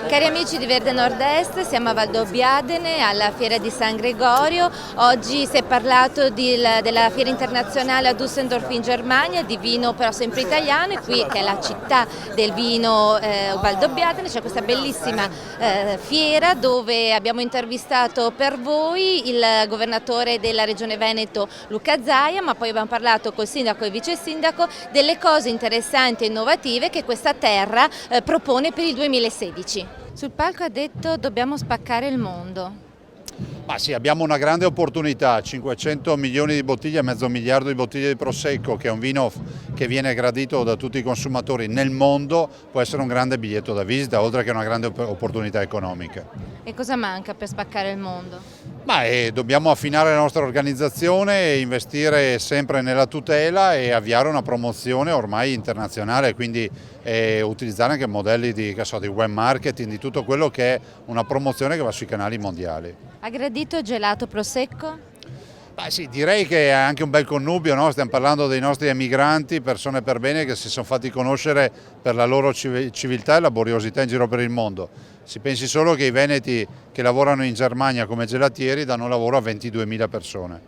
Cari amici di Verde Nord-Est, siamo a Valdobbiadene alla Fiera di San Gregorio. Oggi si è parlato della Fiera Internazionale a Düsseldorf in Germania, di vino però sempre italiano, e qui che è la città del vino Valdobbiadene c'è questa bellissima fiera dove abbiamo intervistato per voi il governatore della Regione Veneto Luca Zaia, ma poi abbiamo parlato col sindaco e vice sindaco delle cose interessanti e innovative che questa terra propone per il 2016. Sul palco ha detto dobbiamo spaccare il mondo. Ma sì, abbiamo una grande opportunità, 500 milioni di bottiglie, mezzo miliardo di bottiglie di Prosecco, che è un vino che viene gradito da tutti i consumatori nel mondo, può essere un grande biglietto da visita, oltre che una grande opportunità economica. E cosa manca per spaccare il mondo? Dobbiamo affinare la nostra organizzazione, investire sempre nella tutela e avviare una promozione ormai internazionale, quindi utilizzare anche modelli di web marketing, di tutto quello che è una promozione che va sui canali mondiali. Ha gradito gelato Prosecco? Sì, direi che è anche un bel connubio, no? Stiamo parlando dei nostri emigranti, persone per bene che si sono fatti conoscere per la loro civiltà e laboriosità in giro per il mondo. Si pensi solo che i veneti che lavorano in Germania come gelatieri danno lavoro a 22.000 persone.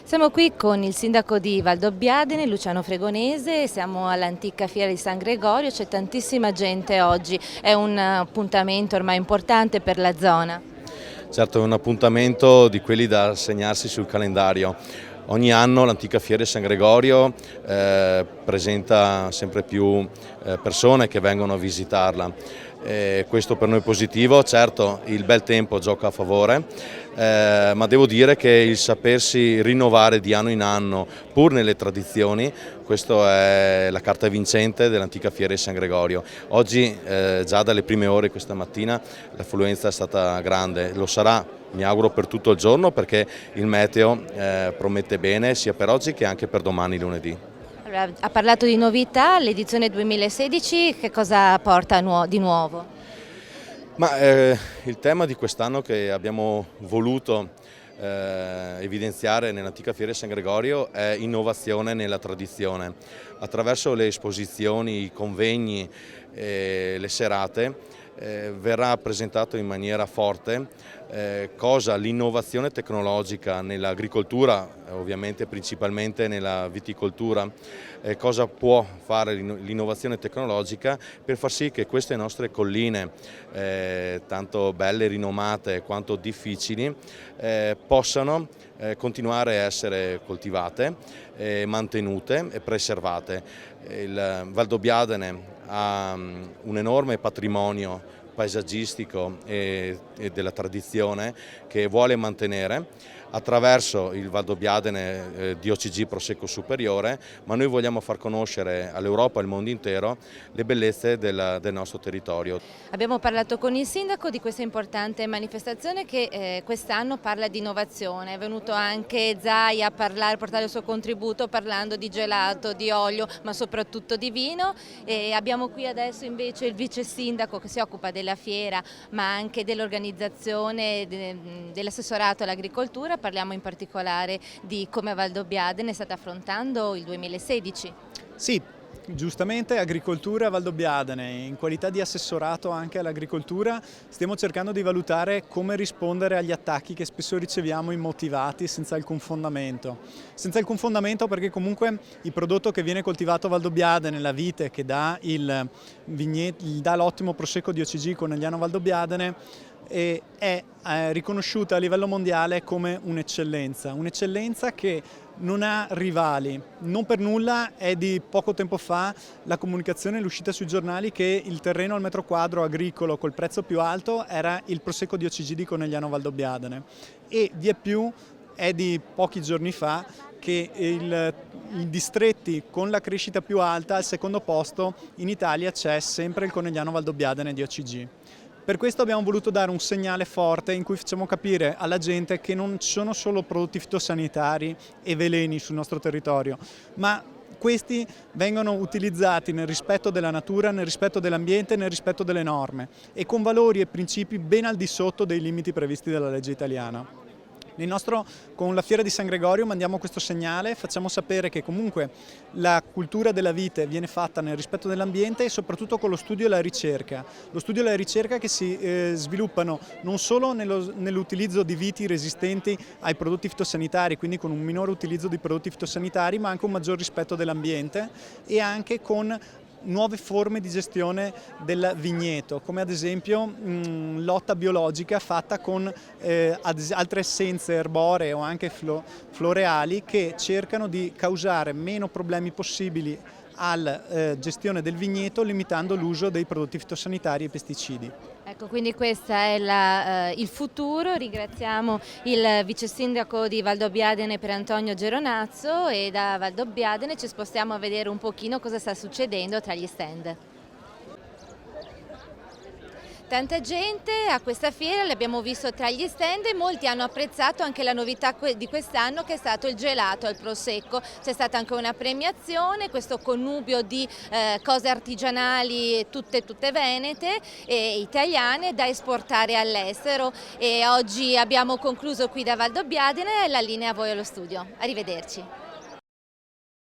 Siamo qui con il sindaco di Valdobbiadene, Luciano Fregonese, siamo all'antica Fiera di San Gregorio, c'è tantissima gente oggi, è un appuntamento ormai importante per la zona. Certo, è un appuntamento di quelli da segnarsi sul calendario. Ogni anno l'antica Fiera di San Gregorio presenta sempre più persone che vengono a visitarla. Questo per noi è positivo, certo il bel tempo gioca a favore, ma devo dire che il sapersi rinnovare di anno in anno pur nelle tradizioni, questa è la carta vincente dell'antica Fiera di San Gregorio. Oggi già dalle prime ore questa mattina l'affluenza è stata grande, lo sarà mi auguro per tutto il giorno perché il meteo promette bene sia per oggi che anche per domani lunedì. Allora, ha parlato di novità, l'edizione 2016 che cosa porta di nuovo? Il tema di quest'anno che abbiamo voluto evidenziare nell'antica Fiera di San Gregorio è innovazione nella tradizione. Attraverso le esposizioni, i convegni, le serate verrà presentato in maniera forte cosa l'innovazione tecnologica nell'agricoltura, ovviamente principalmente nella viticoltura, cosa può fare l'innovazione tecnologica per far sì che queste nostre colline, tanto belle, rinomate quanto difficili, possano continuare a essere coltivate, mantenute e preservate. Il Valdobbiadene ha un enorme patrimonio paesaggistico e della tradizione che vuole mantenere attraverso il Valdobbiadene DOCG Prosecco Superiore, ma noi vogliamo far conoscere all'Europa e al mondo intero le bellezze del nostro territorio. Abbiamo parlato con il sindaco di questa importante manifestazione che quest'anno parla di innovazione, è venuto anche Zaia a portare il suo contributo parlando di gelato, di olio, ma soprattutto di vino, e abbiamo qui adesso invece il vice sindaco che si occupa della fiera ma anche dell'organizzazione dell'assessorato all'agricoltura. Parliamo in particolare di come Valdobbiadene state affrontando il 2016. Sì, giustamente agricoltura Valdobbiadene, in qualità di assessorato anche all'agricoltura stiamo cercando di valutare come rispondere agli attacchi che spesso riceviamo immotivati senza alcun fondamento. Senza alcun fondamento perché comunque il prodotto che viene coltivato a Valdobbiadene, la vite che dà l'ottimo Prosecco DOCG Conegliano Valdobbiadene, è riconosciuta a livello mondiale come un'eccellenza che non ha rivali. Non per nulla è di poco tempo fa la comunicazione, l'uscita sui giornali che il terreno al metro quadro agricolo col prezzo più alto era il Prosecco DOCG di Conegliano Valdobbiadene, e vieppiù è di pochi giorni fa che i distretti con la crescita più alta, al secondo posto in Italia c'è sempre il Conegliano Valdobbiadene DOCG. Per questo abbiamo voluto dare un segnale forte in cui facciamo capire alla gente che non ci sono solo prodotti fitosanitari e veleni sul nostro territorio, ma questi vengono utilizzati nel rispetto della natura, nel rispetto dell'ambiente, nel rispetto delle norme e con valori e principi ben al di sotto dei limiti previsti dalla legge italiana. Con la Fiera di San Gregorio mandiamo questo segnale, facciamo sapere che comunque la cultura della vite viene fatta nel rispetto dell'ambiente e soprattutto con lo studio e la ricerca. Lo studio e la ricerca che si sviluppano non solo nell'utilizzo di viti resistenti ai prodotti fitosanitari, quindi con un minore utilizzo di prodotti fitosanitari, ma anche un maggior rispetto dell'ambiente e anche con nuove forme di gestione del vigneto, come ad esempio lotta biologica fatta con altre essenze erboree o anche floreali che cercano di causare meno problemi possibili alla gestione del vigneto, limitando l'uso dei prodotti fitosanitari e pesticidi. Ecco, quindi questo è il futuro. Ringraziamo il vice sindaco di Valdobbiadene Per Antonio Geronazzo e da Valdobbiadene ci spostiamo a vedere un pochino cosa sta succedendo tra gli stand. Tanta gente a questa fiera, l'abbiamo visto tra gli stand e molti hanno apprezzato anche la novità di quest'anno che è stato il gelato al prosecco. C'è stata anche una premiazione, questo connubio di cose artigianali tutte venete e italiane da esportare all'estero e oggi abbiamo concluso qui da Valdobbiadene e la linea a voi allo studio. Arrivederci.